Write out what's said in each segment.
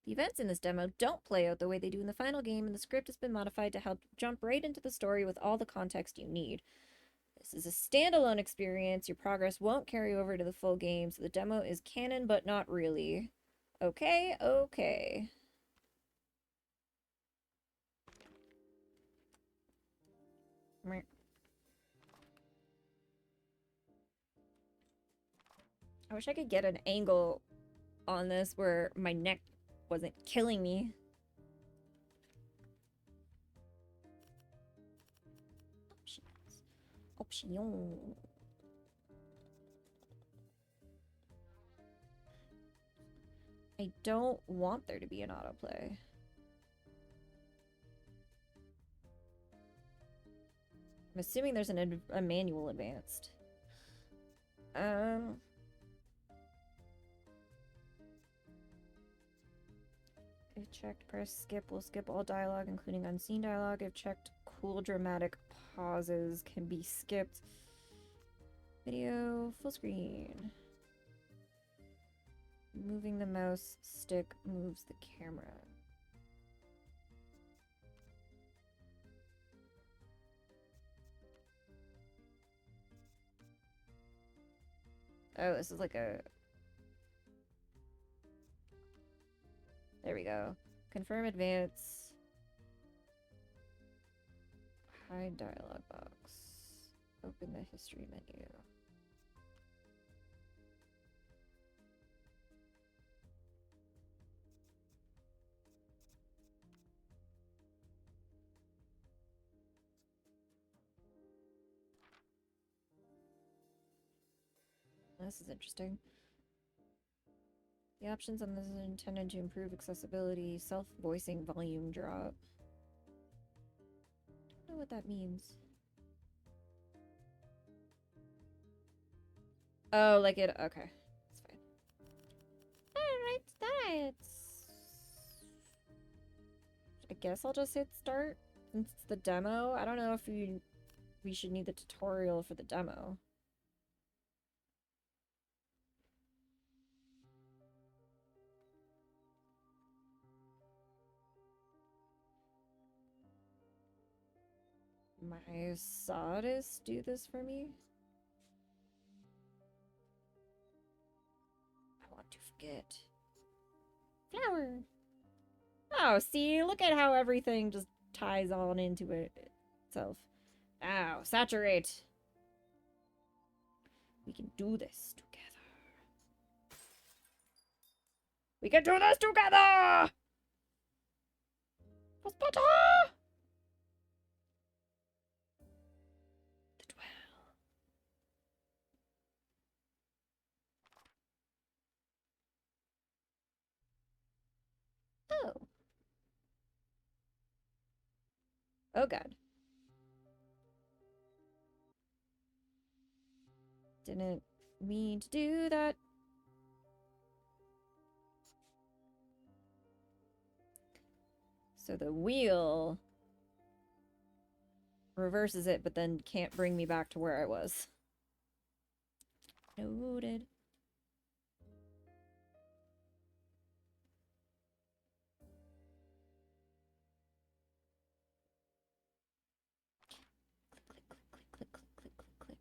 The events in this demo don't play out the way they do in the final game, and the script has been modified to help jump right into the story with all the context you need. This is a standalone experience. Your progress won't carry over to the full game, so the demo is canon, but not really. Okay, okay. I wish I could get an angle on this where my neck wasn't killing me. Options. Option. I don't want there to be an autoplay. I'm assuming there's a manual advanced. If checked, press skip. Will skip all dialogue, including unseen dialogue. If checked, cool dramatic pauses can be skipped. Video, full screen. Moving the mouse stick moves the camera. Oh, this is like a... There we go. Confirm advance. Hide dialog box. Open the history menu. This is interesting. The options on this are intended to improve accessibility. Self-voicing volume drop. I don't know what that means. Oh, like it... Okay. It's fine. Alright, that's... I guess I'll just hit start. Since it's the demo. I don't know if we should need the tutorial for the demo. My sawdust do this for me? I want to forget. Flower! Oh, see? Look at how everything just ties on into it itself. Ow, saturate! We can do this together. We can do this together! What's better? The dwell. Oh. Oh god. Didn't mean to do that. So the wheel reverses it, but then can't bring me back to where I was. Noted. Click, click, click, click, click, click, click, click.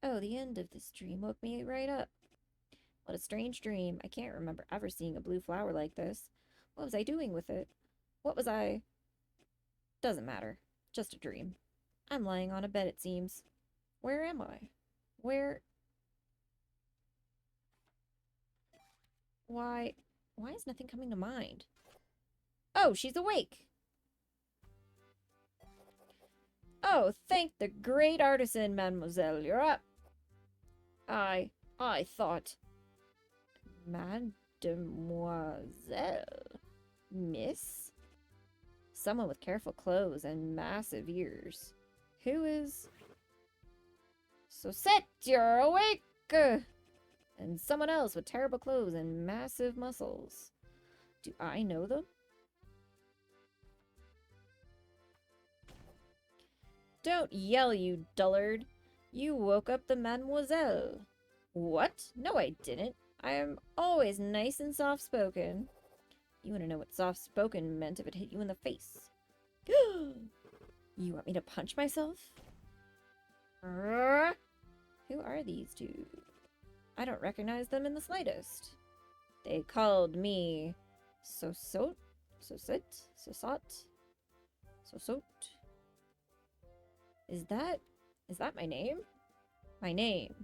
Oh, the end of this dream woke me right up. What a strange dream. I can't remember ever seeing a blue flower like this. What was I doing with it? What was I... Doesn't matter. Just a dream. I'm lying on a bed, it seems. Where am I? Where... Why is nothing coming to mind? Oh, she's awake! Oh, thank the great artisan, mademoiselle, you're up. I thought... Mademoiselle? Miss? Someone with careful clothes and massive ears. Who is... So set, you're awake! And someone else with terrible clothes and massive muscles. Do I know them? Don't yell, you dullard. You woke up the mademoiselle. What? No, I didn't. I am always nice and soft-spoken. You want to know what soft-spoken meant if it hit you in the face. You want me to punch myself? Who are these two? I don't recognize them in the slightest. They called me Sosot? Sosit? Sosot? Sosot? Is that my name? My name.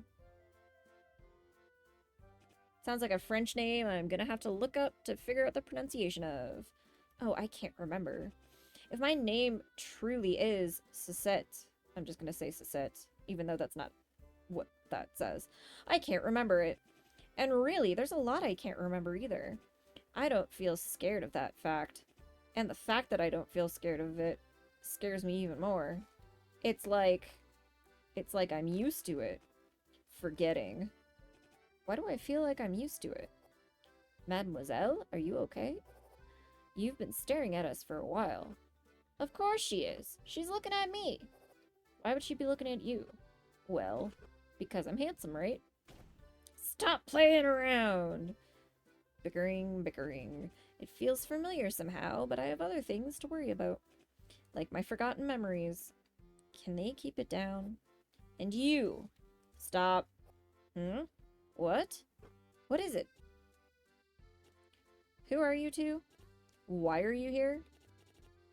Sounds like a French name I'm gonna have to look up to figure out the pronunciation of. Oh, I can't remember. If my name truly is Sosette, I'm just gonna say Sosette, even though that's not what that says. I can't remember it. And really, there's a lot I can't remember either. I don't feel scared of that fact. And the fact that I don't feel scared of it scares me even more. It's like I'm used to it. Forgetting. Why do I feel like I'm used to it? Mademoiselle, are you okay? You've been staring at us for a while. Of course she is. She's looking at me. Why would she be looking at you? Well, because I'm handsome, right? Stop playing around! Bickering, bickering. It feels familiar somehow, but I have other things to worry about. Like my forgotten memories. Can they keep it down? And you! Stop. What? What is it? Who are you two? Why are you here?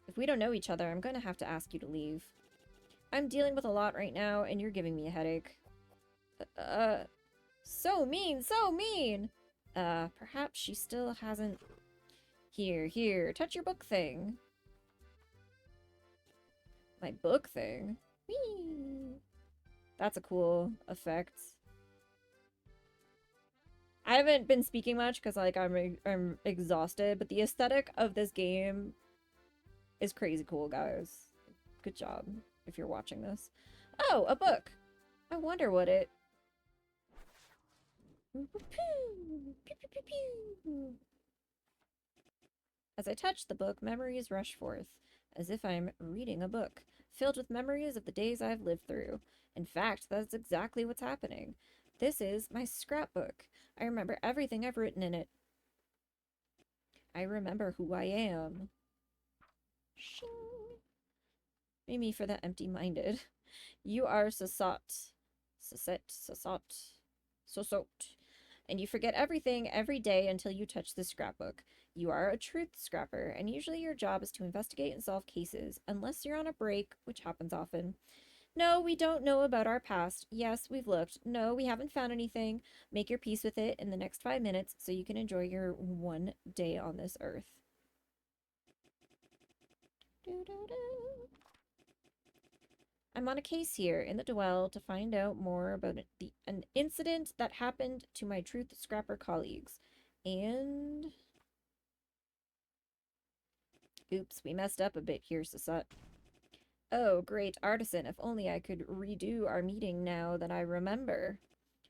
If we don't know each other, I'm gonna have to ask you to leave. I'm dealing with a lot right now, and you're giving me a headache. So mean, so mean! Perhaps she still hasn't... Here, touch your book thing. My book thing? Whee! That's a cool effect. I haven't been speaking much because, like, I'm exhausted, but the aesthetic of this game is crazy cool, guys. Good job if you're watching this. Oh, a book! I wonder what it... As I touch the book, memories rush forth, as if I'm reading a book, filled with memories of the days I've lived through. In fact, that's exactly what's happening. This is my scrapbook. I remember everything I've written in it. I remember who I am. Shing. Mimi for the empty-minded. You are Sosot. Sosot. And you forget everything every day until you touch the scrapbook. You are a truth scrapper, and usually your job is to investigate and solve cases, unless you're on a break, which happens often. No, we don't know about our past. Yes, we've looked. No, we haven't found anything. Make your peace with it in the next 5 minutes so you can enjoy your one day on this earth. I'm on a case here in the Dwell to find out more about an incident that happened to my Truth Scrapper colleagues. And... Oops, we messed up a bit here, Sasut. Oh, great artisan, if only I could redo our meeting now that I remember.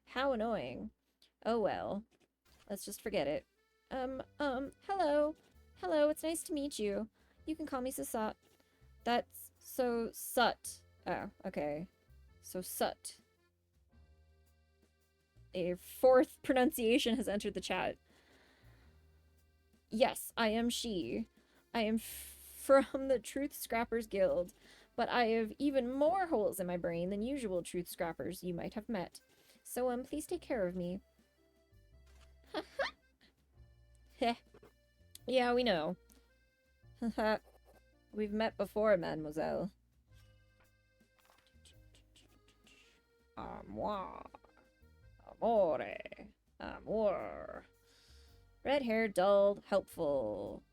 How annoying. Oh well. Let's just forget it. Hello. Hello, it's nice to meet you. You can call me Sasut. That's so Sut. Oh, okay. So Sut. A fourth pronunciation has entered the chat. Yes, I am she. I am from the Truth Scrappers Guild, but I have even more holes in my brain than usual Truth Scrappers you might have met. So, please take care of me. Heh. Yeah, we know. Haha. We've met before, mademoiselle. Amour. Amore. Amour. Red hair, dull, helpful.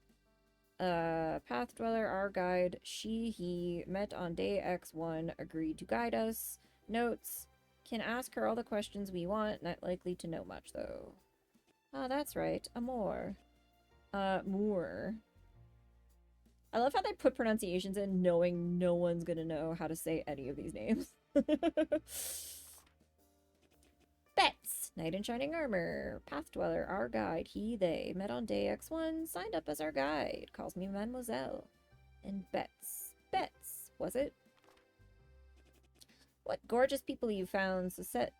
Path Dweller, our guide. She, he, met on day X1, agreed to guide us. Notes. Can ask her all the questions we want, not likely to know much, though. Ah, that's right. Amour. Moor. I love how they put pronunciations in knowing no one's gonna know how to say any of these names. Bets! Knight in shining armor. Path Dweller, our guide. He, they. Met on day X1, signed up as our guide. Calls me Mademoiselle. And Bets. Bets, was it? What gorgeous people you found, Susette.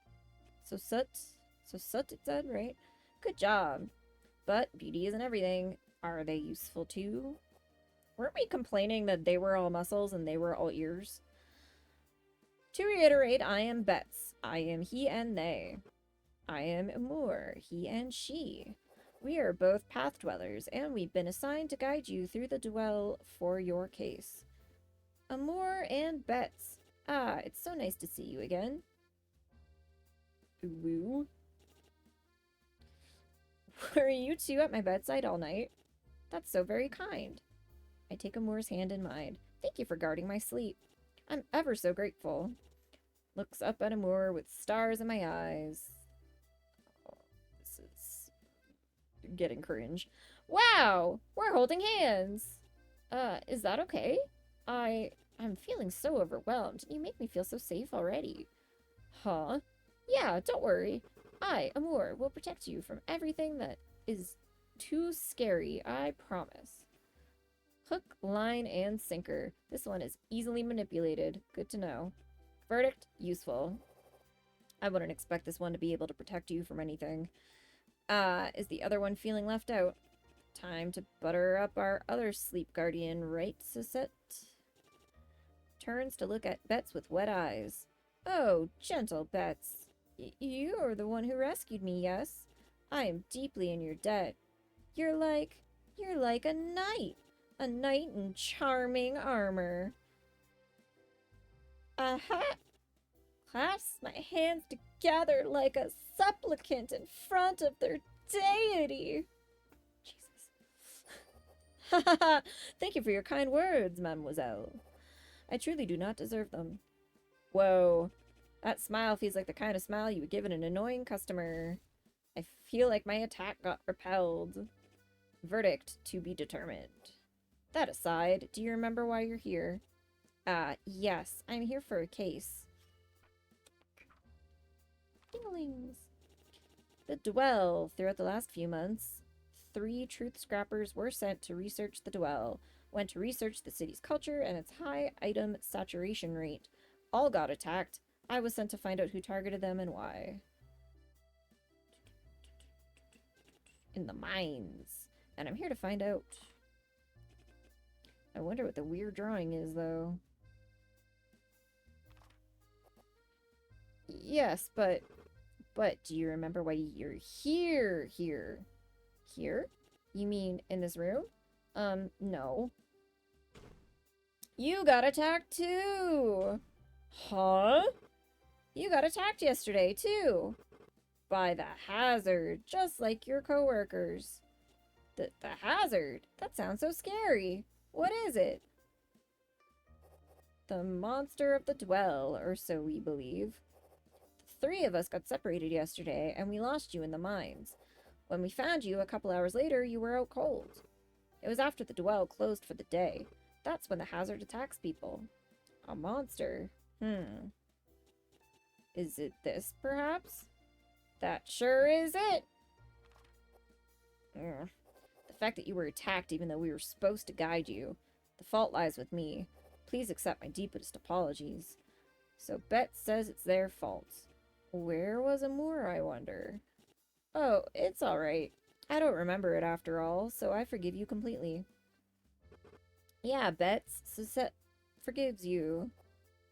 Susette, it said, right? Good job. But beauty isn't everything. Are they useful too? Weren't we complaining that they were all muscles and they were all ears? To reiterate, I am Betts. I am he and they. I am Amur, he and she. We are both path dwellers, and we've been assigned to guide you through the duel for your case. Amur and Betts. Ah, it's so nice to see you again. Woo. Were you two at my bedside all night? That's so very kind. I take Amur's hand in mine. Thank you for guarding my sleep. I'm ever so grateful. Looks up at Amur with stars in my eyes. Oh, this is getting cringe. Wow! We're holding hands! Is that okay? I'm feeling so overwhelmed. You make me feel so safe already. Huh? Yeah, don't worry. I, Amur, will protect you from everything that is too scary, I promise. Hook, line, and sinker. This one is easily manipulated. Good to know. Verdict, useful. I wouldn't expect this one to be able to protect you from anything. Is the other one feeling left out? Time to butter up our other sleep guardian, right, Susette? Turns to look at Betts with wet eyes. Oh, gentle Betts. You're the one who rescued me, yes? I am deeply in your debt. You're like a knight. A knight in charming armor. Aha! Clasp my hands together like a supplicant in front of their deity. Jesus. Ha ha ha! Thank you for your kind words, mademoiselle. I truly do not deserve them. Whoa. That smile feels like the kind of smile you would give an annoying customer. I feel like my attack got repelled. Verdict to be determined. That aside, do you remember why you're here? Yes. I'm here for a case. Dinglings. The duel. Throughout the last few months, 3 truth scrappers were sent to research the duel. Went to research the city's culture and its high item saturation rate. All got attacked. I was sent to find out who targeted them and why. In the mines. And I'm here to find out. I wonder what the weird drawing is, though. Yes, but do you remember why you're here? Here? You mean in this room? No. You got attacked too! Huh? You got attacked yesterday too! By the hazard, just like your coworkers. The hazard? That sounds so scary. What is it? The monster of the duel, or so we believe. The 3 of us got separated yesterday, and we lost you in the mines. When we found you a couple hours later, you were out cold. It was after the duel closed for the day. That's when the hazard attacks people. A monster? Is it this, perhaps? That sure is it! The fact that you were attacked even though we were supposed to guide you. The fault lies with me. Please accept my deepest apologies. So Bet says it's their fault. Where was Amur, I wonder? Oh, it's alright. I don't remember it after all, so I forgive you completely. Yeah, Bets. Susette forgives you.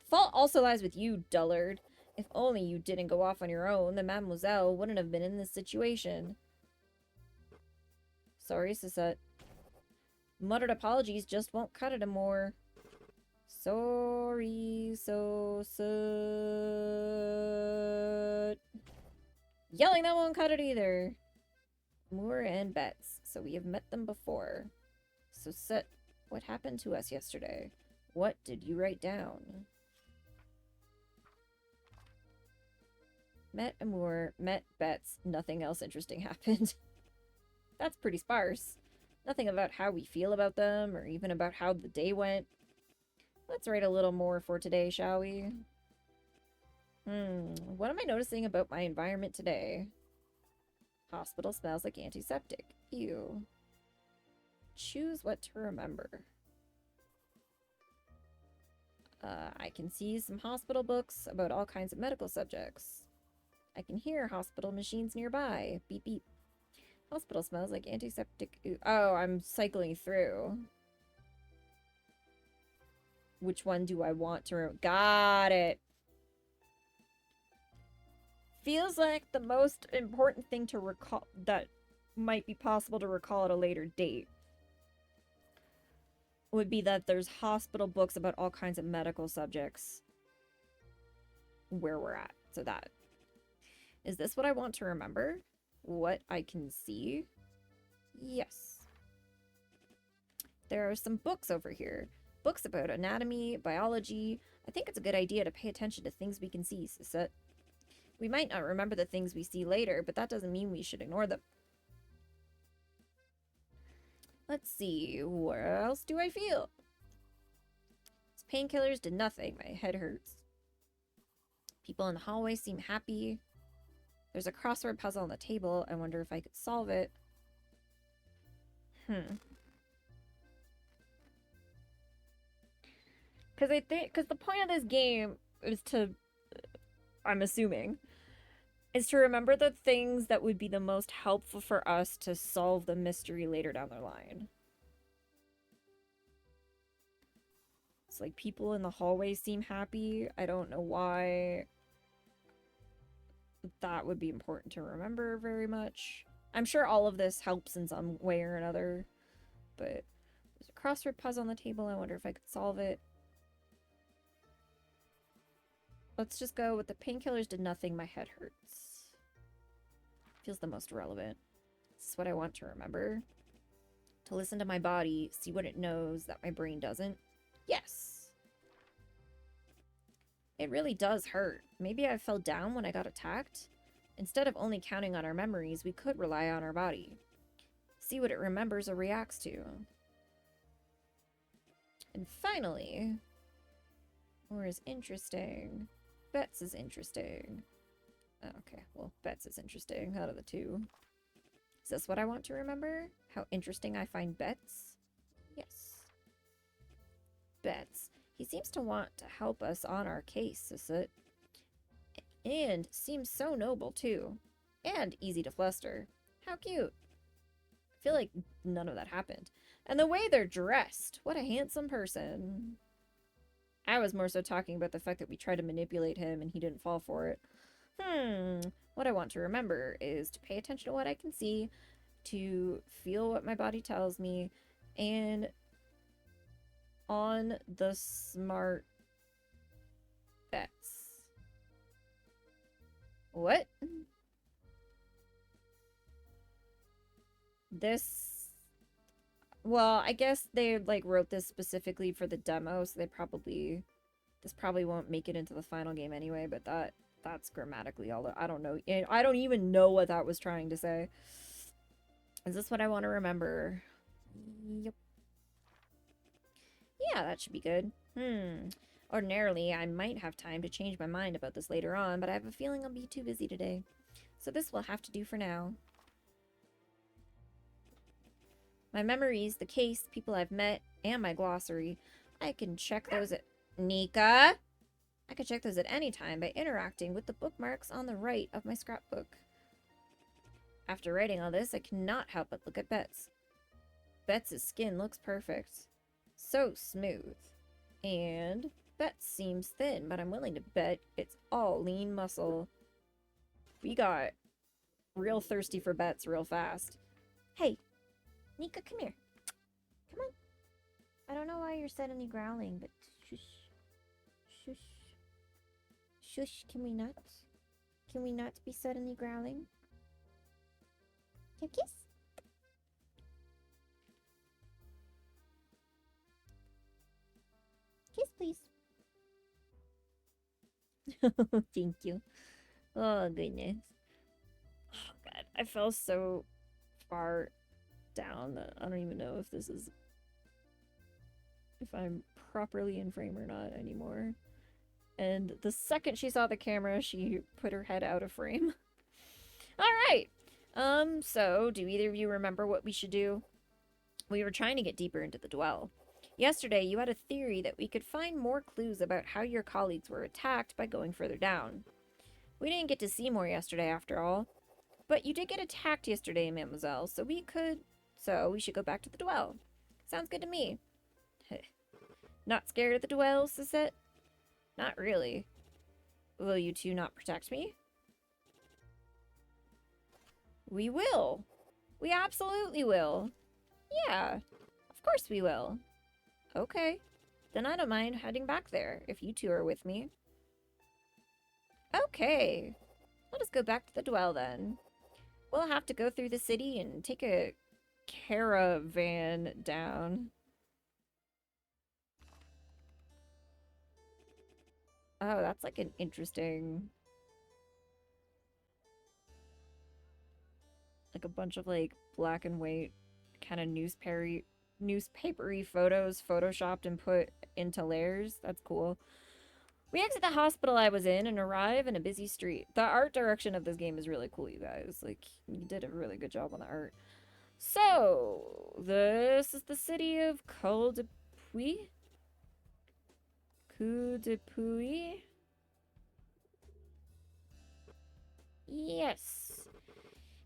The fault also lies with you, dullard. If only you didn't go off on your own, then Mademoiselle wouldn't have been in this situation. Sorry, Susette. Muttered apologies just won't cut it anymore. Sorry, Yelling that won't cut it either. Moore and Betts. So we have met them before. Susette, what happened to us yesterday? What did you write down? Met Amur, met Betts. Nothing else interesting happened. That's pretty sparse. Nothing about how we feel about them, or even about how the day went. Let's write a little more for today, shall we? What am I noticing about my environment today? Hospital smells like antiseptic. Ew. Choose what to remember. I can see some hospital books about all kinds of medical subjects. I can hear hospital machines nearby. Beep beep. Hospital smells like antiseptic. Oh, I'm cycling through. Which one do I want to remember? Got it. Feels like the most important thing to recall that might be possible to recall at a later date would be that there's hospital books about all kinds of medical subjects where we're at. So that. Is this what I want to remember? What I can see? Yes. There are some books over here. Books about anatomy, biology. I think it's a good idea to pay attention to things we can see, Sisset. We might not remember the things we see later, but that doesn't mean we should ignore them. Let's see, where else do I feel? These painkillers did nothing. My head hurts. People in the hallway seem happy. There's a crossword puzzle on the table. I wonder if I could solve it. Because the point of this game is to, I'm assuming, is to remember the things that would be the most helpful for us to solve the mystery later down the line. It's like people in the hallway seem happy. I don't know why that would be important to remember very much. I'm sure all of this helps in some way or another, but there's a crossword puzzle on the table. I wonder if I could solve it. Let's just go with the painkillers did nothing. My head hurts. Feels the most relevant. This is what I want to remember. To listen to my body, see what it knows that my brain doesn't. Yes. It really does hurt. Maybe I fell down when I got attacked. Instead of only counting on our memories, we could rely on our body. See what it remembers or reacts to. And finally, more is interesting. Bets is interesting. Okay, well, Bets is interesting out of the two. Is this what I want to remember? How interesting I find Bets? Yes. Bets. He seems to want to help us on our case, Sisset. And seems so noble, too. And easy to fluster. How cute. I feel like none of that happened. And the way they're dressed. What a handsome person. I was more so talking about the fact that we tried to manipulate him and he didn't fall for it. What I want to remember is to pay attention to what I can see, to feel what my body tells me, and on the smart bets. What? This... Well, I guess they, like, wrote this specifically for the demo, so they probably... This probably won't make it into the final game anyway, but that's grammatically all... I don't know. I don't even know what that was trying to say. Is this what I want to remember? Yep. Yeah, that should be good. Ordinarily, I might have time to change my mind about this later on, but I have a feeling I'll be too busy today. So this will have to do for now. My memories, the case, people I've met, and my glossary. I can check those at... Nika? I can check those at any time by interacting with the bookmarks on the right of my scrapbook. After writing all this, I cannot help but look at Bets. Bets' skin looks perfect. So smooth. And Bets seems thin, but I'm willing to bet it's all lean muscle. We got real thirsty for Bets real fast. Hey, Nika, come here. Come on. I don't know why you're suddenly growling, but shush. Shush. Shush, can we not? Can we not be suddenly growling? Your kiss? Kiss, please. Thank you. Oh, goodness. Oh, God. I fell so far down that I don't even know if this is... if I'm properly in frame or not anymore. And the second she saw the camera, she put her head out of frame. Alright! So, do either of you remember what we should do? We were trying to get deeper into the dwell. Yesterday, you had a theory that we could find more clues about how your colleagues were attacked by going further down. We didn't get to see more yesterday, after all. But you did get attacked yesterday, mademoiselle, so we should go back to the duel. Sounds good to me. Not scared of the duel, Sisette? Not really. Will you two not protect me? We will. We absolutely will. Yeah, of course we will. Okay. Then I don't mind heading back there, if you two are with me. Okay. Let us go back to the duel then. We'll have to go through the city and take a caravan down. Oh, that's like an interesting... Like a bunch of like black and white kind of newspapery photos photoshopped and put into layers. That's cool. We exit the hospital I was in and arrive in a busy street. The art direction of this game is really cool, you guys. Like, you did a really good job on the art. So, this is the city of Cul de Puy? Coup de Puy? Yes.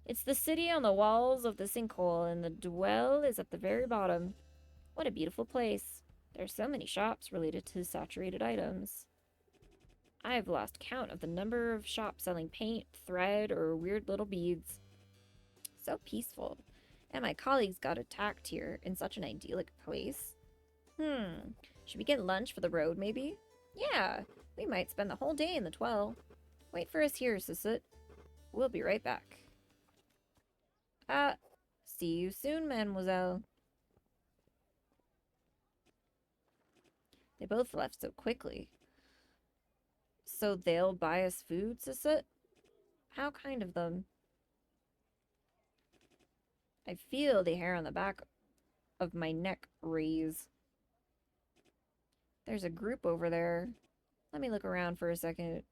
It's the city on the walls of the sinkhole, and the duel is at the very bottom. What a beautiful place. There are so many shops related to saturated items. I have lost count of the number of shops selling paint, thread, or weird little beads. So peaceful. And my colleagues got attacked here in such an idyllic place. Should we get lunch for the road, maybe? Yeah, we might spend the whole day in the Twelve. Wait for us here, Sisset. We'll be right back. See you soon, mademoiselle. They both left so quickly. So they'll buy us food, Sisset? How kind of them. I feel the hair on the back of my neck raise. There's a group over there. Let me look around for a second.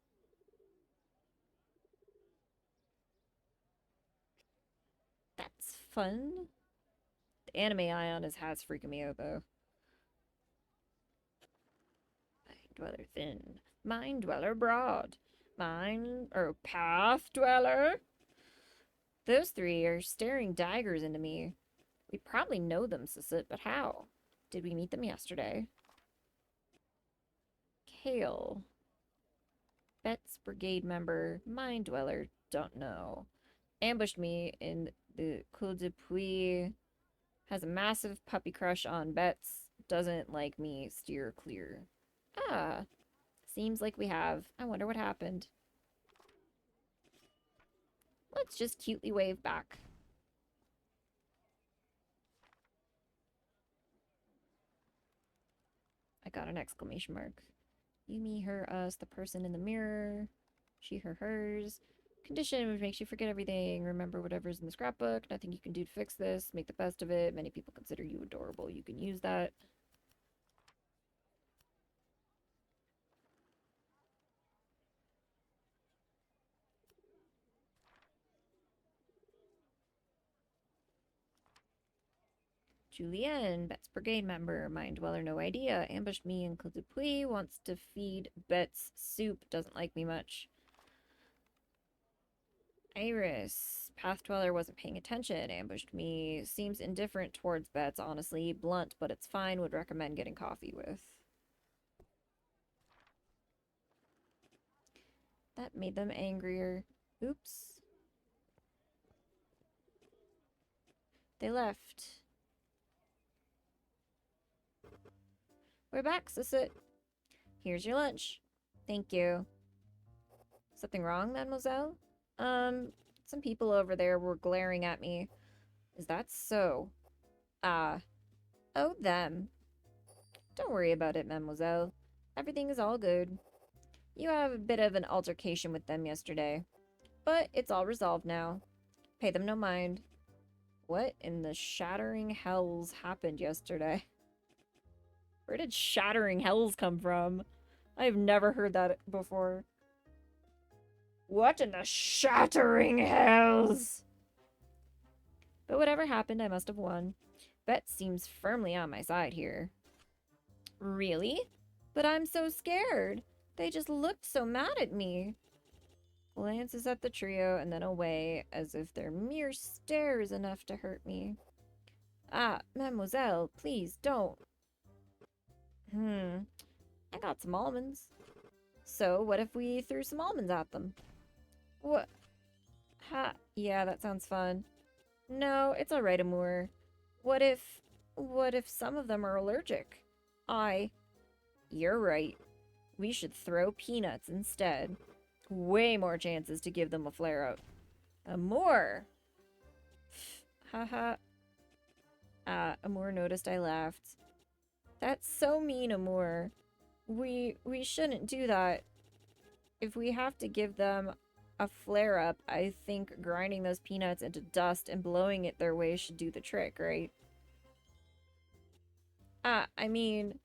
That's fun. The anime eye on his hat's freaking me out, though. Mind dweller thin. Mind dweller broad. Path dweller. Those three are staring daggers into me. We probably know them, Sisset, but how? Did we meet them yesterday? Kale. Bet's brigade member. Mind dweller. Don't know. Ambushed me in the Cul de Puy. Has a massive puppy crush on Bet's. Doesn't like me. Steer clear. Ah. Seems like we have. I wonder what happened. Let's just cutely wave back. I got an exclamation mark. You, me, her, us, the person in the mirror. She, her, hers. Condition which makes you forget everything. Remember whatever's in the scrapbook. Nothing you can do to fix this. Make the best of it. Many people consider you adorable. You can use that. Julienne, Bet's brigade member, mind dweller, no idea. Ambushed me in Cul de Puy, wants to feed Bet's soup, doesn't like me much. Iris, path dweller, wasn't paying attention, ambushed me, seems indifferent towards Bet's, honestly. Blunt, but it's fine, would recommend getting coffee with. That made them angrier. Oops. They left. We're back, Sisset. Here's your lunch. Thank you. Something wrong, mademoiselle? Some people over there were glaring at me. Is that so? Ah. Oh, them. Don't worry about it, mademoiselle. Everything is all good. You have a bit of an altercation with them yesterday. But it's all resolved now. Pay them no mind. What in the shattering hells happened yesterday? Where did shattering hells come from? I've never heard that before. What in the shattering hells? But whatever happened, I must have won. Bet seems firmly on my side here. Really? But I'm so scared. They just looked so mad at me. Glances at the trio and then away, as if their mere stare is enough to hurt me. Ah, mademoiselle, please don't. I got some almonds. So, what if we threw some almonds at them? What? Ha, yeah, that sounds fun. No, it's alright, Amour. What if... What if some of them are allergic? You're right. We should throw peanuts instead. Way more chances to give them a flare-up. Amour! Haha. Amour noticed I laughed. That's so mean, Amour. We shouldn't do that. If we have to give them a flare-up, I think grinding those peanuts into dust and blowing it their way should do the trick, right? I mean...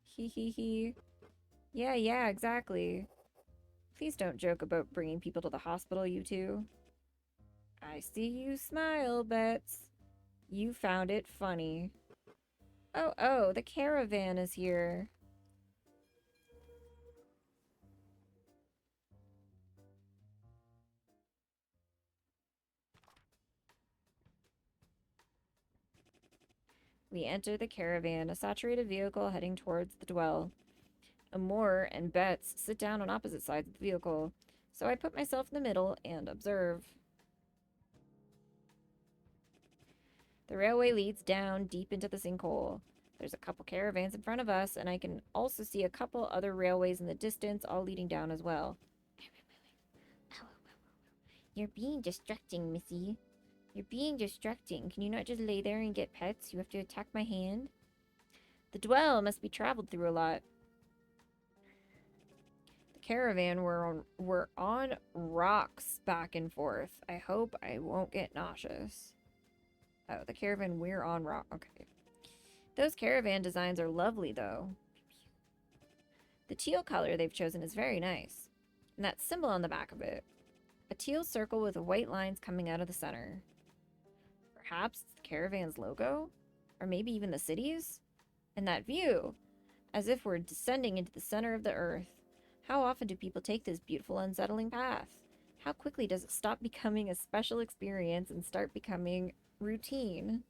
Hee hee hee. Yeah, exactly. Please don't joke about bringing people to the hospital, you two. I see you smile, Bets. You found it funny. Oh, the caravan is here. We enter the caravan, a saturated vehicle heading towards the dwell. Amour and Bets sit down on opposite sides of the vehicle, so I put myself in the middle and observe. The railway leads down deep into the sinkhole. There's a couple caravans in front of us, and I can also see a couple other railways in the distance, all leading down as well. You're being distracting, Missy. You're being distracting. Can you not just lay there and get pets? You have to attack my hand? The dwell must be traveled through a lot. The caravan were on rocks back and forth. I hope I won't get nauseous. Oh, the caravan we're on rock. Okay. Those caravan designs are lovely, though. The teal color they've chosen is very nice. And that symbol on the back of it. A teal circle with white lines coming out of the center. Perhaps it's the caravan's logo? Or maybe even the city's? And that view! As if we're descending into the center of the earth. How often do people take this beautiful, unsettling path? How quickly does it stop becoming a special experience and start becoming routine?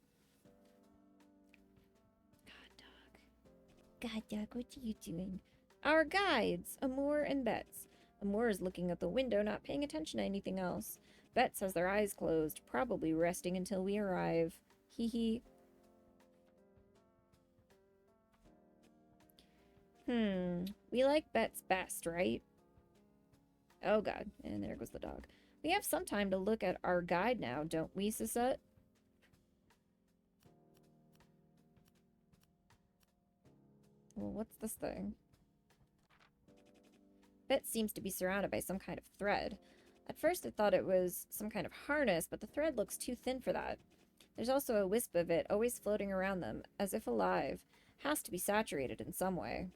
God, dog, what are you doing? Our guides, Amour and Bets. Amour is looking out the window, not paying attention to anything else. Bets has their eyes closed, probably resting until we arrive. Hee hee. We like Bets best, right? Oh god, and there goes the dog. We have some time to look at our guide now, don't we, Sisette? Well, what's this thing? Bet seems to be surrounded by some kind of thread. At first I thought it was some kind of harness, but the thread looks too thin for that. There's also a wisp of it always floating around them, as if alive. Has to be saturated in some way.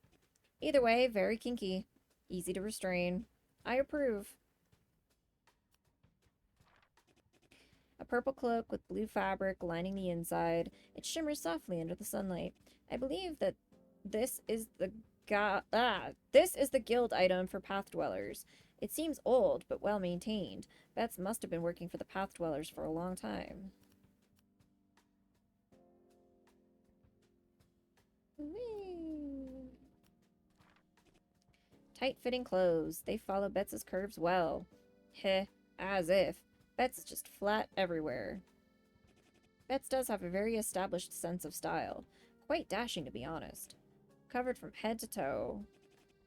Either way, very kinky. Easy to restrain. I approve. A purple cloak with blue fabric lining the inside. It shimmers softly under the sunlight. I believe that this is the guild item for path dwellers. It seems old, but well maintained. Bets must have been working for the path dwellers for a long time. Whee! Tight-fitting clothes. They follow Bets's curves well. Heh, as if. Bets is just flat everywhere. Bets does have a very established sense of style. Quite dashing, to be honest. Covered from head to toe.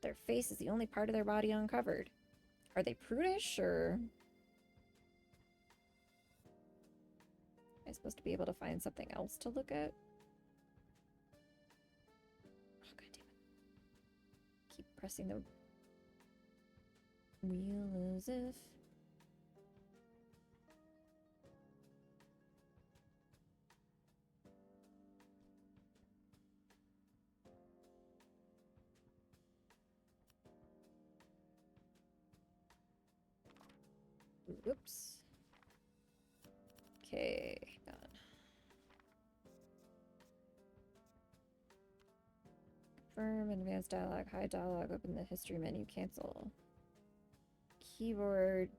Their face is the only part of their body uncovered. Are they prudish, or... Am I supposed to be able to find something else to look at? Oh, god damn it. Keep pressing the wheel as if... Whoops. Okay, hang on. advanced dialogue, hide dialogue, open the history menu, cancel. Keyboard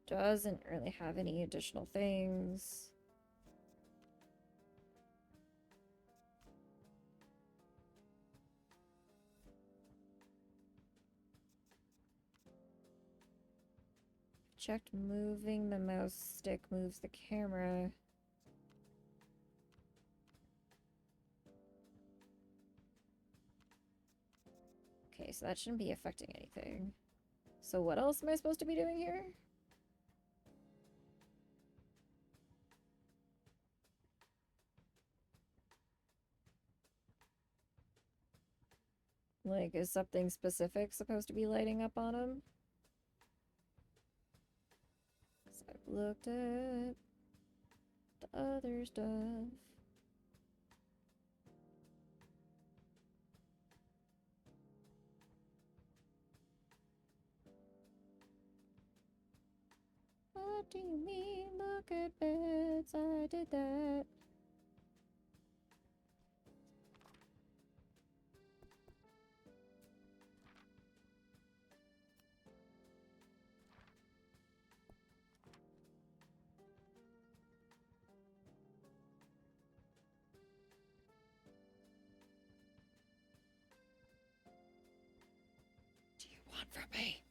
doesn't really have any additional things. Checked moving the mouse stick moves the camera. Okay, so that shouldn't be affecting anything. So what else am I supposed to be doing here? Like, is something specific supposed to be lighting up on him? So I've looked at the other stuff. What do you mean? Look at beds. I did that. What do you want from me?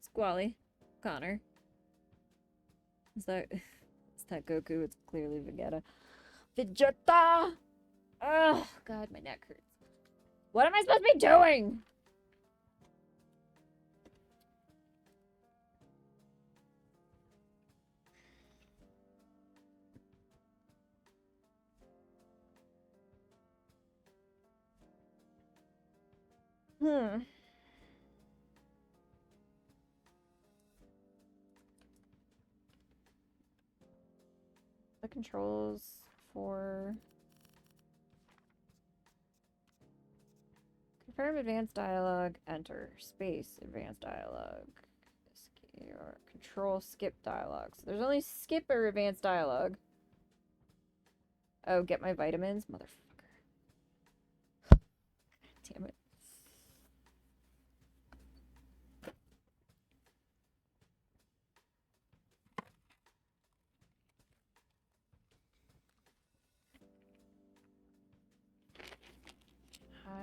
Squally. Connor. Is that Goku? It's clearly Vegeta. Vegeta! Oh, God, my neck hurts. What am I supposed to be doing? The controls for... Confirm advanced dialogue, enter. Space, advanced dialogue. Or control, skip dialogue. So there's only skip or advanced dialogue. Oh, get my vitamins? Motherfucker. Damn it.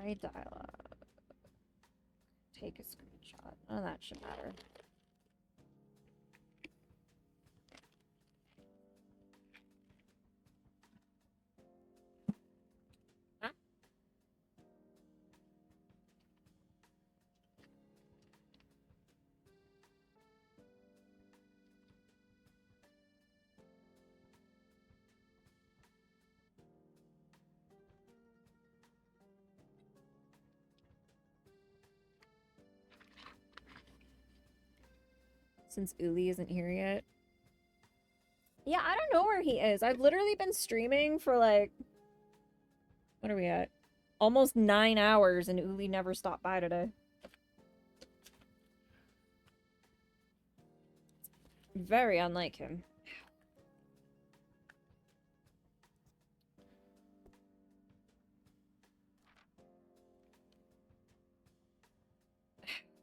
Hide dialogue. Take a screenshot. Oh, that should matter. Huh? Since Uli isn't here yet. Yeah, I don't know where he is. I've literally been streaming for like... What are we at? Almost 9 hours and Uli never stopped by today. Very unlike him.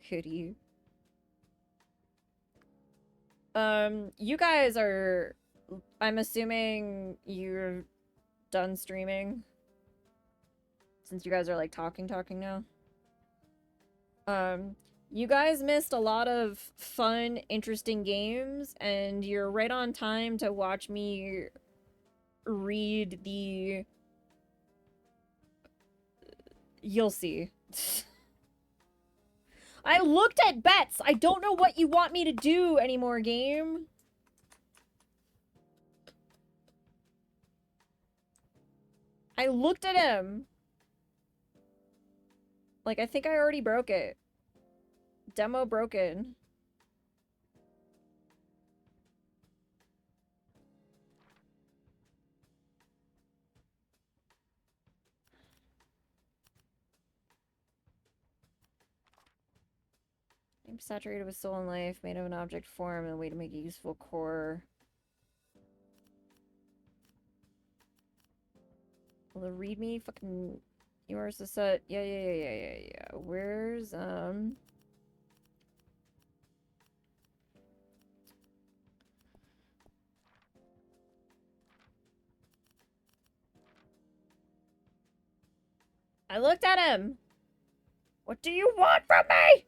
Could you? You guys are... I'm assuming you're done streaming? Since you guys are, like, talking now? You guys missed a lot of fun, interesting games, and you're right on time to watch me read the... You'll see. I looked at bets! I don't know what you want me to do anymore, game. I looked at him. Like, I think I already broke it. Demo broken. Saturated with soul and life, made of an object form, and a way to make a useful core. Will the readme fucking yours the set? Yeah. Where's I looked at him! What do you want from me?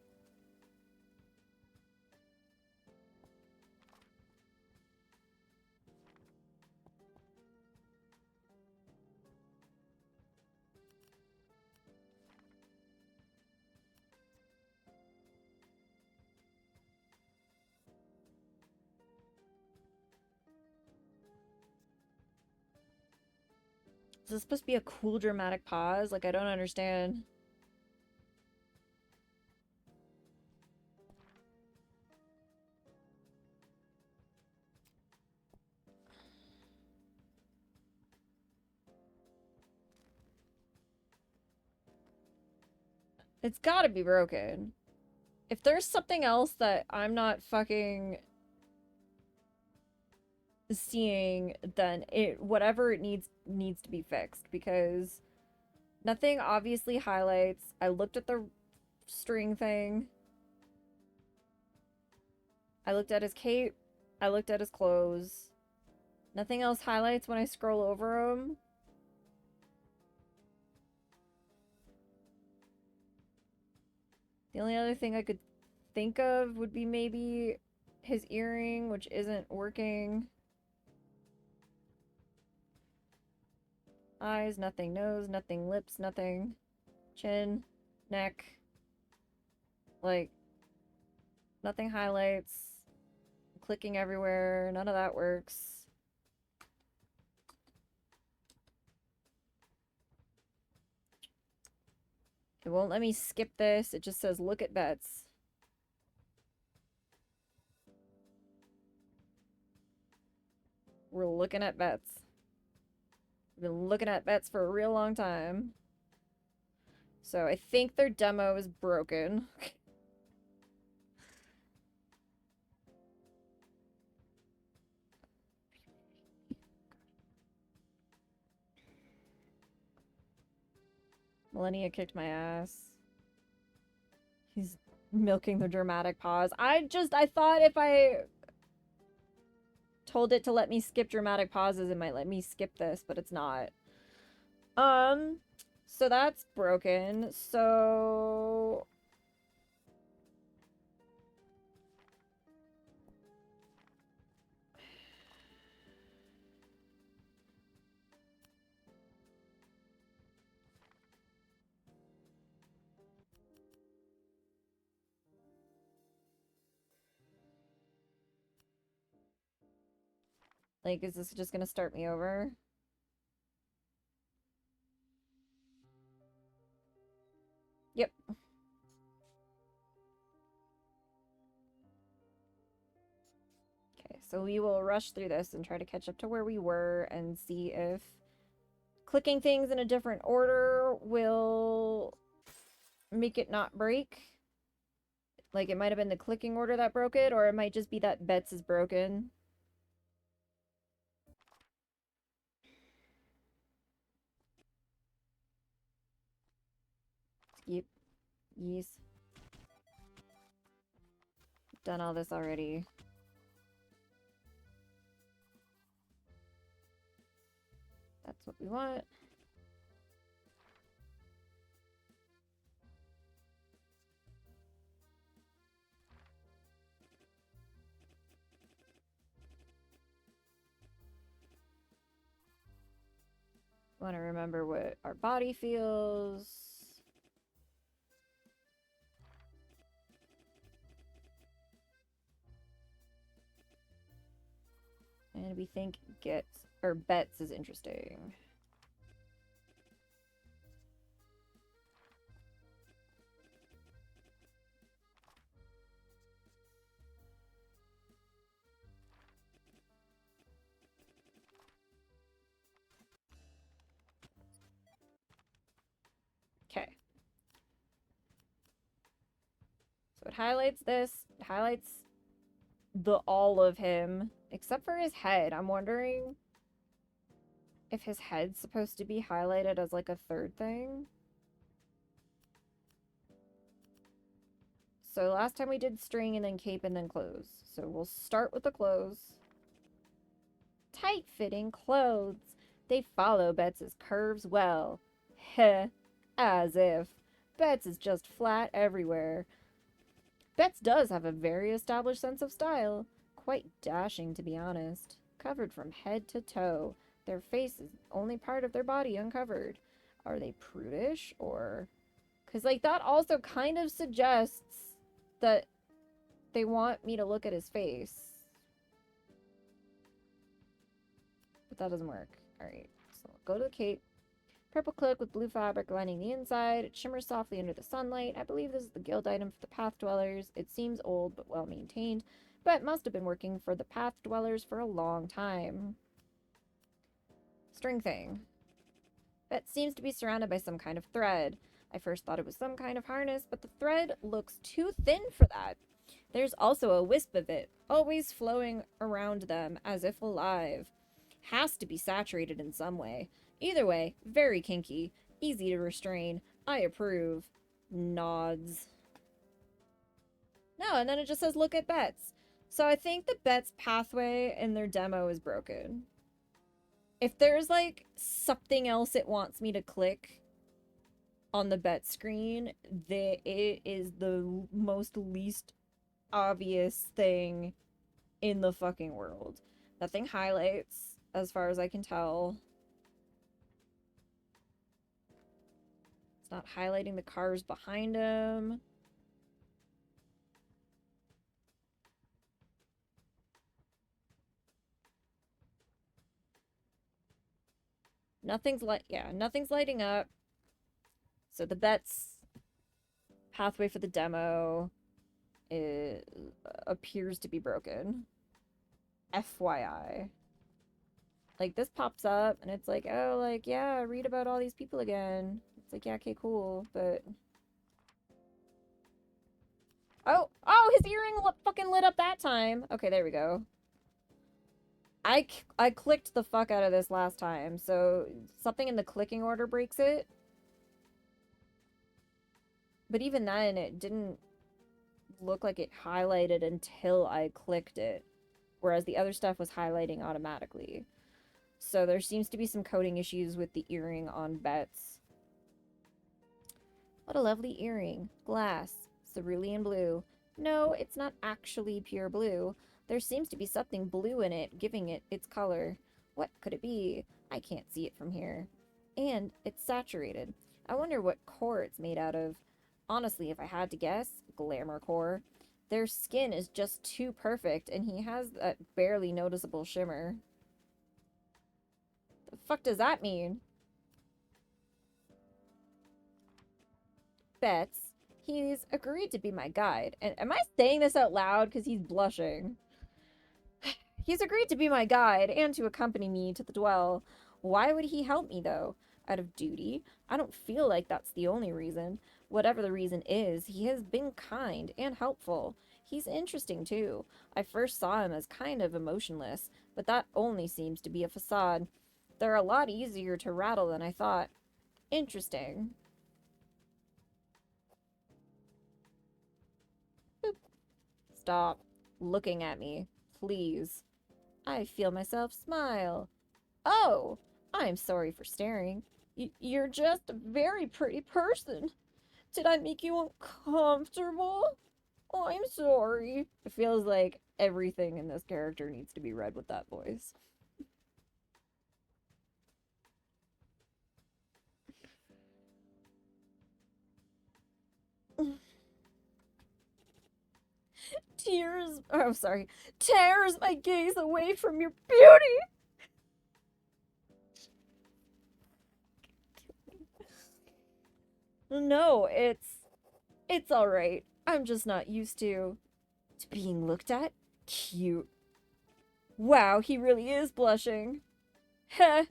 Is this supposed to be a cool dramatic pause? Like, I don't understand. It's gotta be broken. If there's something else that I'm not fucking seeing, then whatever it needs to be fixed, because nothing obviously highlights. I looked at the string thing. I looked at his cape. I looked at his clothes. Nothing else highlights when I scroll over him. The only other thing I could think of would be maybe his earring, which isn't working. Eyes, nothing. Nose, nothing. Lips, nothing. Chin, neck. Like, nothing highlights. Clicking everywhere. None of that works. It won't let me skip this. It just says look at bets. We're looking at bets. We've been looking at bets for a real long time. So I think their demo is broken. Millennia kicked my ass. He's milking the dramatic pause. I thought if I told it to let me skip dramatic pauses, it might let me skip this, but it's not. So that's broken. So like, is this just gonna start me over? Yep. Okay, so we will rush through this and try to catch up to where we were and see if clicking things in a different order will make it not break. Like, it might have been the clicking order that broke it, or it might just be that Bets is broken. Yep. Yes. Done all this already. That's what we want. Want to remember what our body feels. And we think bets is interesting. Okay. So it highlights this. It highlights the all of him. Except for his head. I'm wondering if his head's supposed to be highlighted as like a third thing. So last time we did string and then cape and then clothes. So we'll start with the clothes. Tight-fitting clothes. They follow Bets's curves well. Heh. As if. Bets is just flat everywhere. Bets does have a very established sense of style. Quite dashing, to be honest. Covered from head to toe. Their face is only part of their body uncovered. Are they prudish, or... Because, like, that also kind of suggests that they want me to look at his face. But that doesn't work. Alright, so go to the cape. Purple cloak with blue fabric lining the inside. It shimmers softly under the sunlight. I believe this is the guild item for the Path Dwellers. It seems old but well maintained, but must have been working for the Path Dwellers for a long time. String thing. It seems to be surrounded by some kind of thread. I first thought it was some kind of harness, but the thread looks too thin for that. There's also a wisp of it, always flowing around them as if alive. Has to be saturated in some way. Either way, very kinky, easy to restrain. I approve. Nods. No, and then it just says look at Bets. So I think the Bets pathway in their demo is broken. If there's like something else it wants me to click on the Bet screen, it is the most least obvious thing in the fucking world. Nothing highlights, as far as I can tell. It's not highlighting the cars behind him. Nothing's lighting up. So the Bets pathway for the demo appears to be broken. FYI. Like, this pops up, and it's like, oh, like, yeah, read about all these people again. It's like, yeah, okay, cool, but... Oh, his earring fucking lit up that time. Okay, there we go. I clicked the fuck out of this last time, so something in the clicking order breaks it. But even then, it didn't look like it highlighted until I clicked it, whereas the other stuff was highlighting automatically. So there seems to be some coding issues with the earring on Bets. What a lovely earring. Glass. Cerulean blue. No, it's not actually pure blue. There seems to be something blue in it, giving it its color. What could it be? I can't see it from here. And it's saturated. I wonder what core it's made out of. Honestly, if I had to guess, glamour core. Their skin is just too perfect, and he has that barely noticeable shimmer. The fuck does that mean? Bets. He's agreed to be my guide. And am I saying this out loud because he's blushing? He's agreed to be my guide and to accompany me to the dwell. Why would he help me, though? Out of duty? I don't feel like that's the only reason. Whatever the reason is, he has been kind and helpful. He's interesting, too. I first saw him as kind of emotionless, but that only seems to be a facade. They're a lot easier to rattle than I thought. Interesting. Boop. Stop looking at me, please. I feel myself smile. Oh, I'm sorry for staring. You're just a very pretty person. Did I make you uncomfortable? Oh, I'm sorry. It feels like everything in this character needs to be read with that voice. Tears my gaze away from your beauty. No, it's all right. I'm just not used to being looked at. Cute. Wow, he really is blushing. Heh.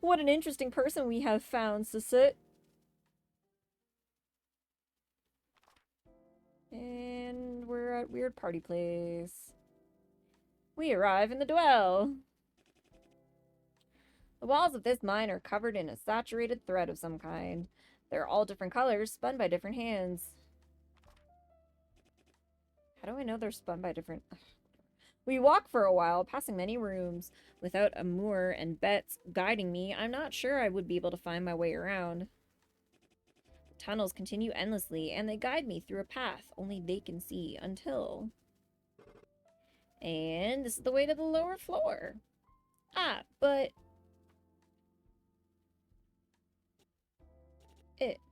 What an interesting person we have found, Susut. And And we're at Weird Party Place. We arrive in the dwell. The walls of this mine are covered in a saturated thread of some kind. They're all different colors, spun by different hands. How do I know they're spun by different... We walk for a while, passing many rooms. Without Amour and Betts guiding me, I'm not sure I would be able to find my way around. The tunnels continue endlessly, and they guide me through a path only they can see until... And this is the way to the lower floor. Ah, but...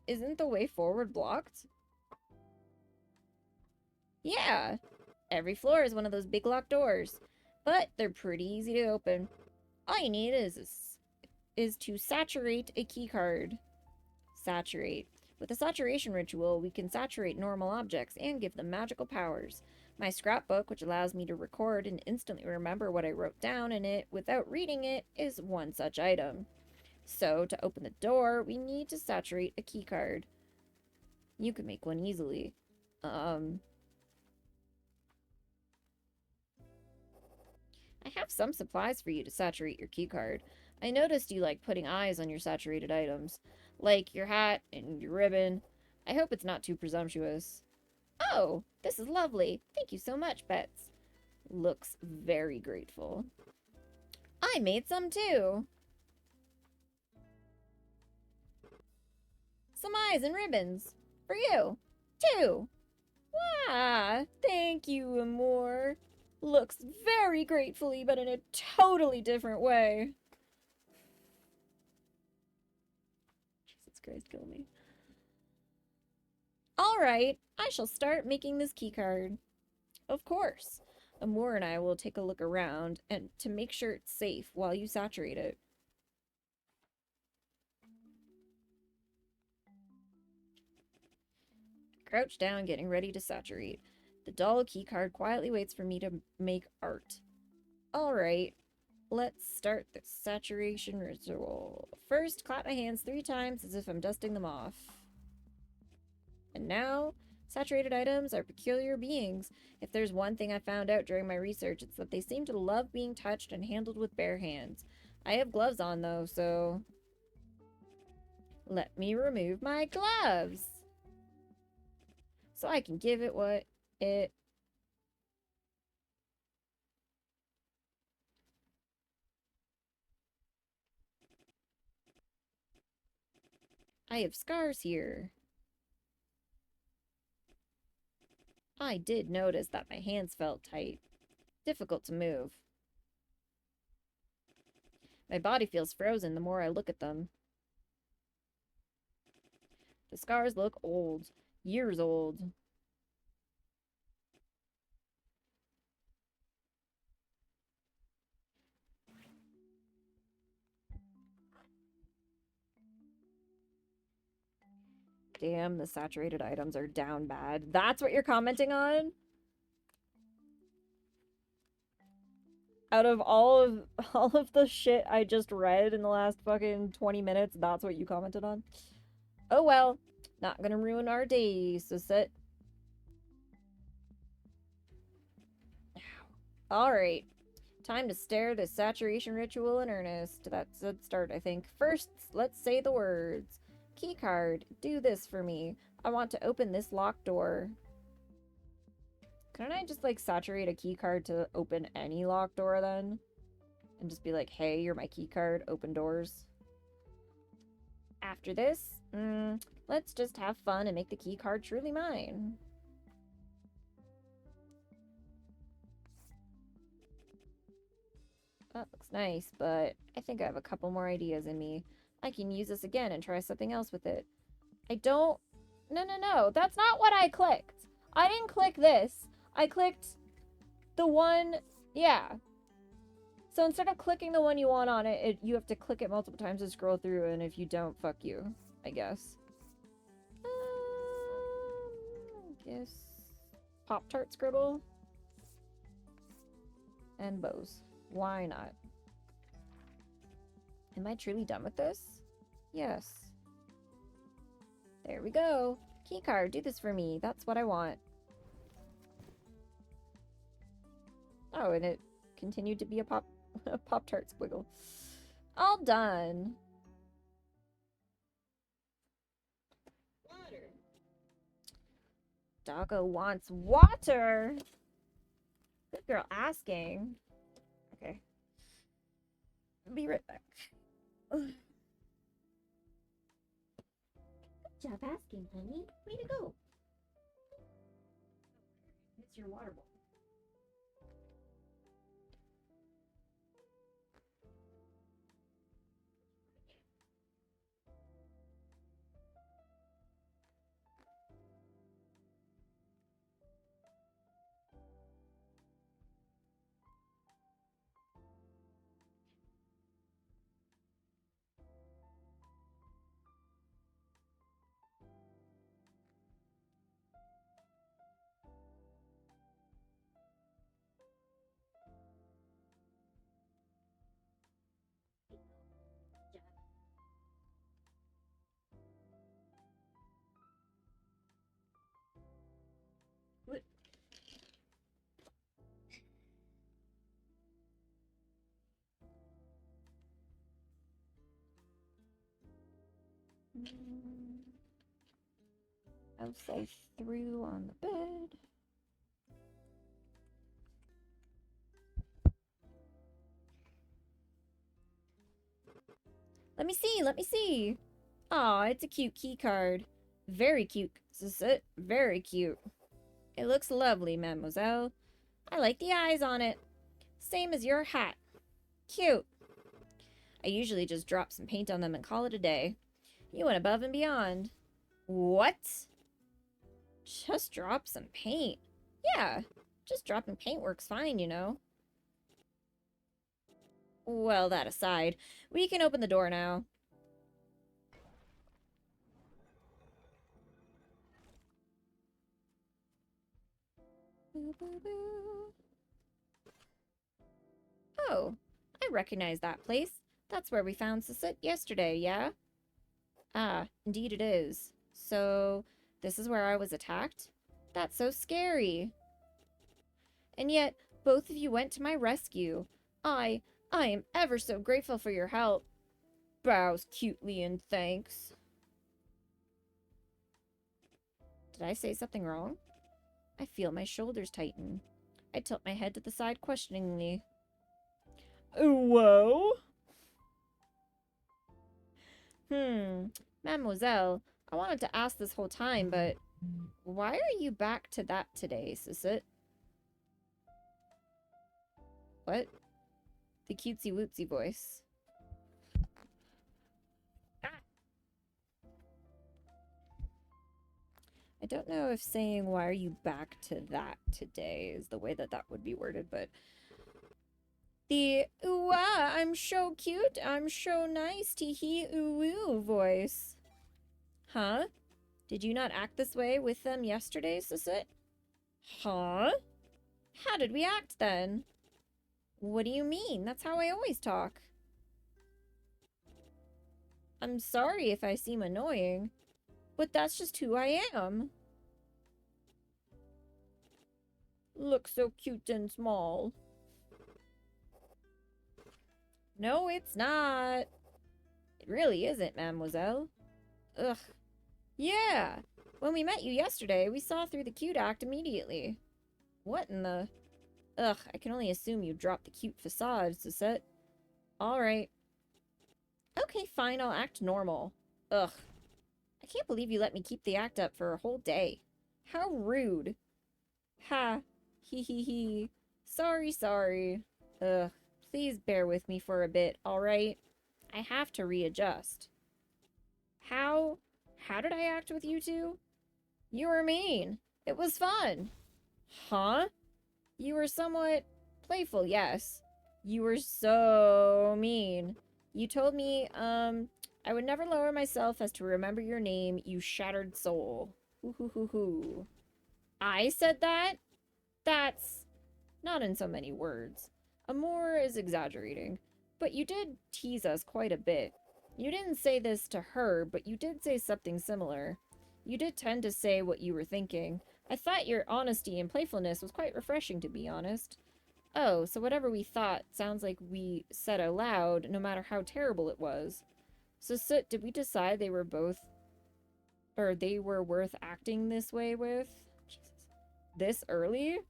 Isn't the way forward blocked? Yeah! Every floor is one of those big locked doors, but they're pretty easy to open. All you need is to saturate a keycard. Saturate. With a saturation ritual, we can saturate normal objects and give them magical powers. My scrapbook, which allows me to record and instantly remember what I wrote down in it without reading it, is one such item. So, to open the door, we need to saturate a keycard. You can make one easily. I have some supplies for you to saturate your keycard. I noticed you like putting eyes on your saturated items, like your hat and your ribbon. I hope it's not too presumptuous. Oh, this is lovely. Thank you so much, Bets. Looks very grateful. I made some too. Some eyes and ribbons. For you, too. Ah, thank you, Amour. Looks very gratefully, but in a totally different way. Jesus Christ, kill me. Alright, I shall start making this keycard. Of course. Amour and I will take a look around and to make sure it's safe while you saturate it. Crouch down, getting ready to saturate. The dull keycard quietly waits for me to make art. Alright, let's start the saturation ritual. First, clap my hands 3 times as if I'm dusting them off. And now, saturated items are peculiar beings. If there's one thing I found out during my research, it's that they seem to love being touched and handled with bare hands. I have gloves on though, so... Let me remove my gloves! So I can give it what it... I have scars here. I did notice that my hands felt tight. Difficult to move. My body feels frozen the more I look at them. The scars look old. Years old. Damn, the saturated items are down bad. That's what you're commenting on? Out of all of the shit I just read in the last fucking 20 minutes, that's what you commented on? Oh well, not gonna ruin our day, so sit. Alright, time to stare the saturation ritual in earnest. That's a start, I think. First, let's say the words. Keycard, do this for me. I want to open this locked door. Couldn't I just, like, saturate a keycard to open any locked door, then? And just be like, hey, you're my keycard, open doors. After this, let's just have fun and make the keycard truly mine. That looks nice, but I think I have a couple more ideas in me. I can use this again and try something else with it. I don't... No. That's not what I clicked. I didn't click this. I clicked the one... Yeah. So instead of clicking the one you want on it, you have to click it multiple times to scroll through, and if you don't, fuck you, I guess. Guess... Pop-Tart scribble? And bows. Why not? Am I truly done with this? Yes. There we go. Keycard, do this for me. That's what I want. Oh, and it continued to be a a Pop-Tart squiggle. All done. Water. Doggo wants water. Good girl asking. Okay. Be right back. Good job asking, honey. Way to go. It's your water bowl. What? Else I threw on the bed. Let me see, let me see. Aw, it's a cute key card. Very cute, Sussit. Very cute. It looks lovely, mademoiselle. I like the eyes on it. Same as your hat. Cute. I usually just drop some paint on them and call it a day. You went above and beyond. What? Just drop some paint? Yeah, just dropping paint works fine, you know. Well, that aside, we can open the door now. Boo, boo, boo. Oh, I recognize that place. That's where we found Sussit yesterday, yeah? Ah, indeed it is. So, this is where I was attacked? That's so scary. And yet, both of you went to my rescue. I am ever so grateful for your help. Bows cutely in thanks. Did I say something wrong? I feel my shoulders tighten. I tilt my head to the side questioningly. Whoa? Mademoiselle, I wanted to ask this whole time, but why are you back to that today, Sussit? What? The cutesy wootsy voice. I don't know if saying why are you back to that today is the way that that would be worded, but the ooh ah, I'm so cute, I'm so nice, tee hee ooh ooh voice. Huh? Did you not act this way with them yesterday, Sussit? Huh? How did we act then? What do you mean? That's how I always talk. I'm sorry if I seem annoying, but that's just who I am. Look so cute and small. No, it's not. It really isn't, mademoiselle. Ugh. Yeah. When we met you yesterday, we saw through the cute act immediately. What in the... Ugh, I can only assume you dropped the cute facade, Susette. Alright. Okay, fine, I'll act normal. Ugh. I can't believe you let me keep the act up for a whole day. How rude. Ha. Hee hee hee. Sorry, sorry. Ugh. Please bear with me for a bit, alright? I have to readjust. How? How did I act with you two? You were mean. It was fun. Huh? You were somewhat playful, yes. You were so mean. You told me, I would never lower myself as to remember your name, you shattered soul. Hoo hoo hoo hoo. I said that? That's not in so many words. Amor is exaggerating, but you did tease us quite a bit. You didn't say this to her, but you did say something similar. You did tend to say what you were thinking. I thought your honesty and playfulness was quite refreshing, to be honest. Oh, so whatever we thought sounds like we said aloud, no matter how terrible it was. So, Soot, did we decide they were both, or they were worth acting this way with? Jesus. This early?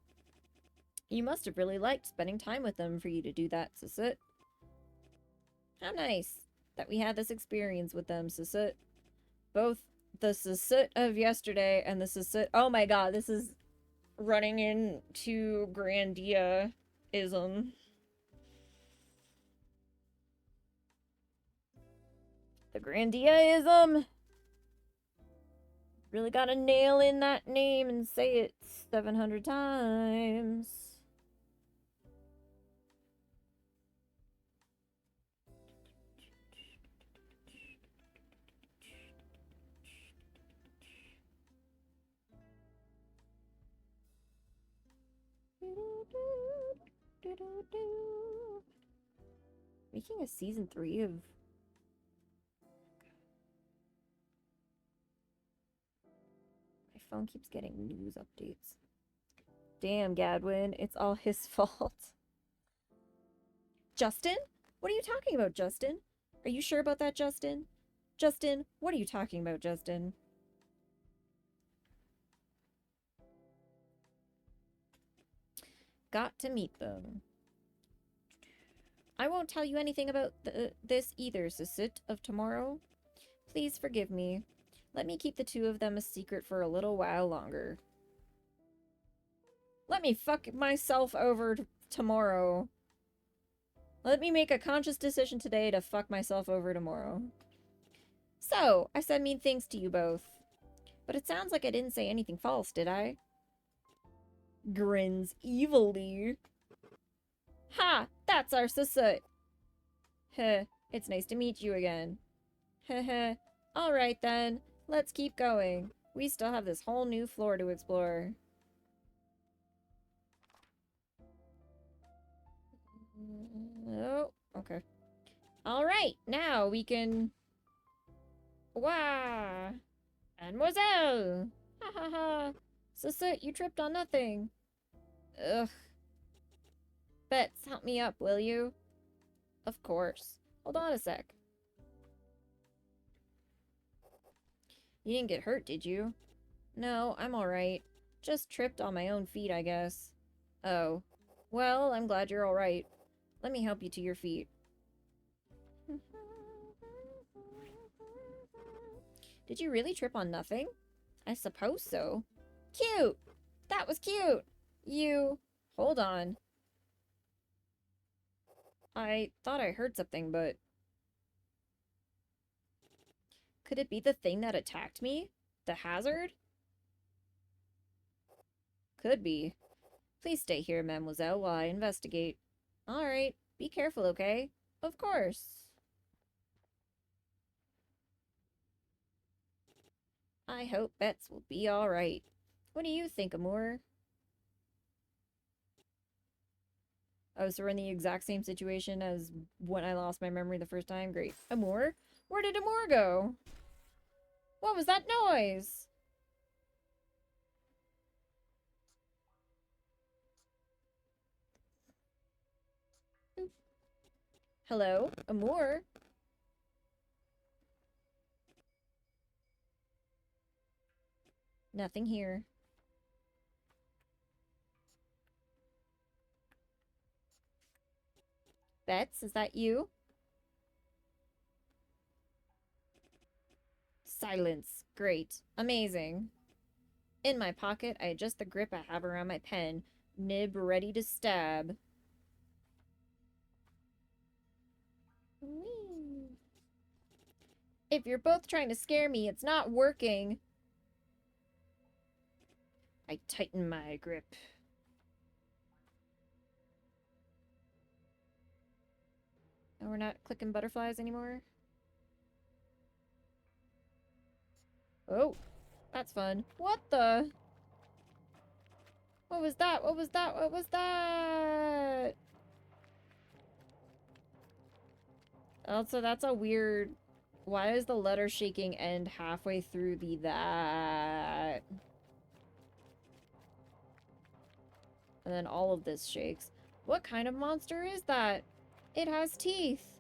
You must have really liked spending time with them for you to do that, Soot. How nice that we had this experience with them, Soot. Both the Soot of yesterday and the Soot... Oh my god, this is running into Grandia-ism. The Grandia-ism. Really gotta nail in that name and say it 700 times. Making a season 3 of... My phone keeps getting news updates. Damn, Gadwin, it's all his fault. Justin? What are you talking about, Justin? Are you sure about that, Justin? Justin, what are you talking about, Justin? Got to meet them. I won't tell you anything about this either, Soot of tomorrow. Please forgive me. Let me keep the two of them a secret for a little while longer. Let me fuck myself over tomorrow. Let me make a conscious decision today to fuck myself over tomorrow. So, I said mean things to you both. But it sounds like I didn't say anything false, did I? Grins evilly. Ha! That's our Soot. Heh, it's nice to meet you again. Heh heh. Alright then, let's keep going. We still have this whole new floor to explore. Oh, okay. Alright, now we can... Wah! Mademoiselle! Ha ha ha! Soot, you tripped on nothing. Ugh. Bets, help me up, will you? Of course. Hold on a sec. You didn't get hurt, did you? No, I'm alright. Just tripped on my own feet, I guess. Oh. Well, I'm glad you're alright. Let me help you to your feet. Did you really trip on nothing? I suppose so. Cute! That was cute! You... Hold on. I thought I heard something, but... Could it be the thing that attacked me? The hazard? Could be. Please stay here, mademoiselle, while I investigate. Alright, be careful, okay? Of course. I hope Bets will be alright. What do you think, Amour? Oh, so we're in the exact same situation as when I lost my memory the first time? Great. Amour? Where did Amour go? What was that noise? Hello? Amour? Nothing here. Bets, is that you? Silence. Great. Amazing. In my pocket, I adjust the grip I have around my pen. Nib ready to stab. Whee. If you're both trying to scare me, it's not working. I tighten my grip. Oh, we're not clicking butterflies anymore? Oh, that's fun. What the? What was that? What was that? What was that? Also, that's a weird... Why is the letter shaking end halfway through the that? And then all of this shakes. What kind of monster is that? It has teeth.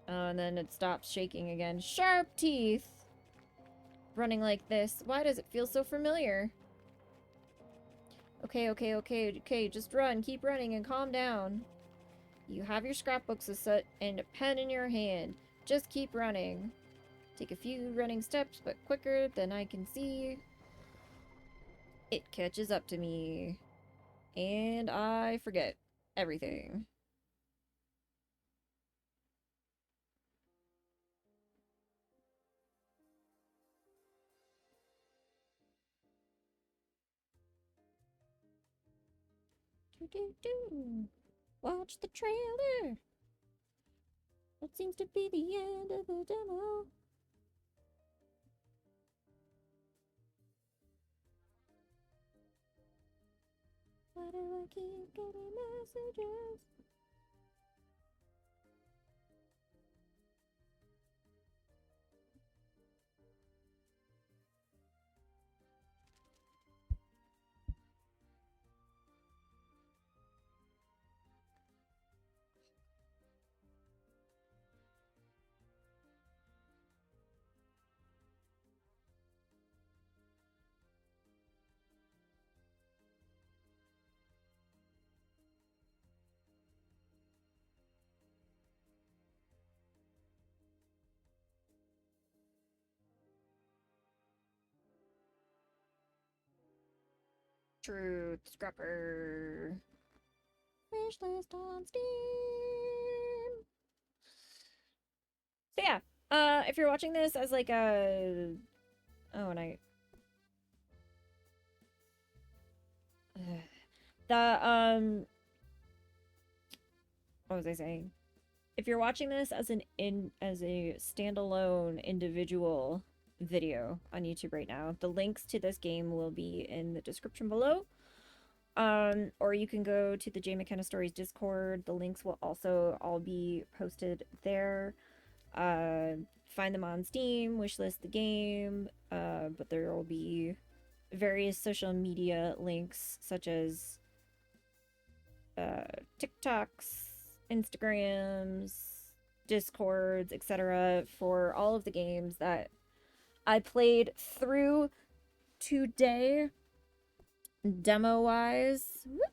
Oh, and then it stops shaking again. Sharp teeth! Running like this. Why does it feel so familiar? Okay, okay, okay, okay. Just run. Keep running and calm down. You have your scrapbooks and a pen in your hand. Just keep running. Take a few running steps, but quicker than I can see. It catches up to me. And I forget everything. Do do do. Watch the trailer. What seems to be the end of the demo. Why do I keep getting messages? Truth Scrapper. Wishlist on Steam. So yeah, if you're watching this as like a, oh, and I, the what was I saying? If you're watching this as as a standalone individual video on YouTube right now, the links to this game will be in the description below. Or you can go to the J McKenna Stories Discord. The links will also all be posted there. Find them on Steam, wishlist the game, but there will be various social media links such as TikToks, Instagrams, Discords, etc. for all of the games that I played through today, demo-wise. Whoop.